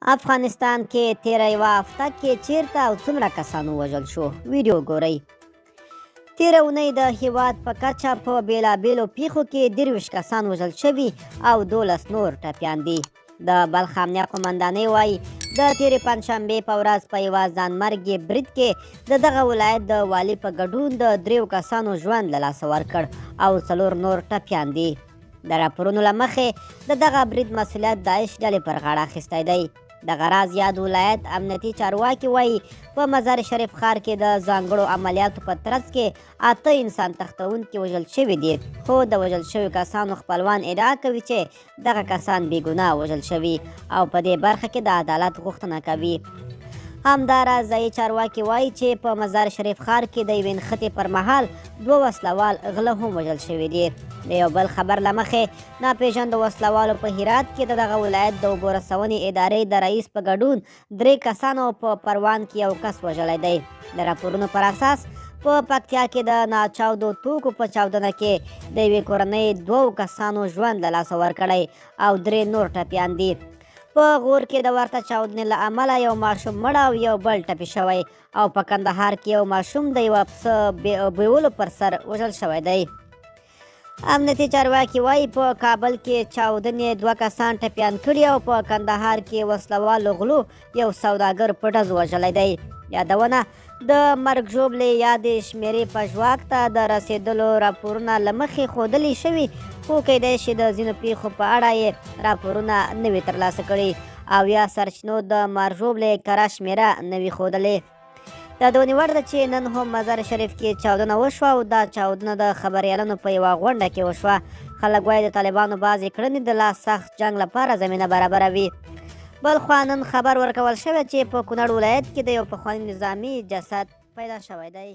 افغانستان کې تیره یوه هفته کې چیرته او څومره کسان ووژل شو ویډیو ګورئ. تیره اونۍ د هیواد په کچه په بیلابیلو پیښو کې 23 کسان وژل شوي او 12 نور ټپیان دي. د بلخ امنیه قومندانۍ وایي د تیرې پنجشنبې په ورځ په یوه ځانمرګي برید کې د دغه ولایت د والي په ګډون د 3 کسانو ژوند له لاسه ورکړ او 4 نور ټپیان دي. د راپورونو له مخې د دغه برید مسؤلیت داعش ډلې پر غاړه اخیستی دی. دغه راز یاد ولایت امنیتي چارواکي وایي په مزار شریف ښار کې د ځانګړو عملیاتو په ترڅ کې 8 انسان تښتونکي وژل شوي دي، خو د وژل شوي کسانو خپلوان ادعا کوي چې دغه کسان بې ګناه وژل شوي او په دې برخه کې د عدالت غوښتنه کوي. همداراز ځایي چارواکي وایي چې په مزار شریف ښار کې د یوې نښتې پر مهال 2 وسلوال غله هم وژل شوي دي. د یو بل خبر له مخې ناپېژاندو وسلوالو په هرات کې د دغه ولایت د اوبو رسونې ادارې د رئیس په ګډون 3 کسانو په پروان کې یو کس وژلی دی. د راپورونو پر اساس په پکتیا کې د ناچاودو توکو په چاودنه کې د یوې کورنۍ 2 کسانو ژوند له لاسه ورکړی او 3 نور ټپیان دي. په غور کې د ورته چاودنې له امله یو ماشوم مړ او یو بل ټپي شوی او په کندهار کې یو ماشوم د یوه پسه بیولو پر سر وژل شوی دی. امنیتي چارواکي وایي په کابل کې چاودنې 2 کسان ټپیان کړي او په کندهار کې وسلوالو غلو یو سوداګر په ډز وژلی دی. یادونه د مرګ ژوبلې یادې شمیرې په ژواک ته د رسېدلو راپورونه له مخې ښودلي شوي، خو کیدای شي د ځینو پیښو په اړه یې راپورونه نه وي ترلاسه کړي او یا سرچینو د مرګ ژوبلې کره شمیره نه وي ښودلې. د دونې وړ ده چې نن هم مزار شریف کې چاودنه وشوه او دا چاودنه د خبریالانو په یوه غونډه کې وشوه. خلک وایي د طالبانو بعضې کړنې د لا سخت جنګ لپاره زمینه برابروي. بل خوا نن خبر ورکول شوی چې په کونړ ولایت کې د یو پخواني نظامي جسد پیدا شوی دی.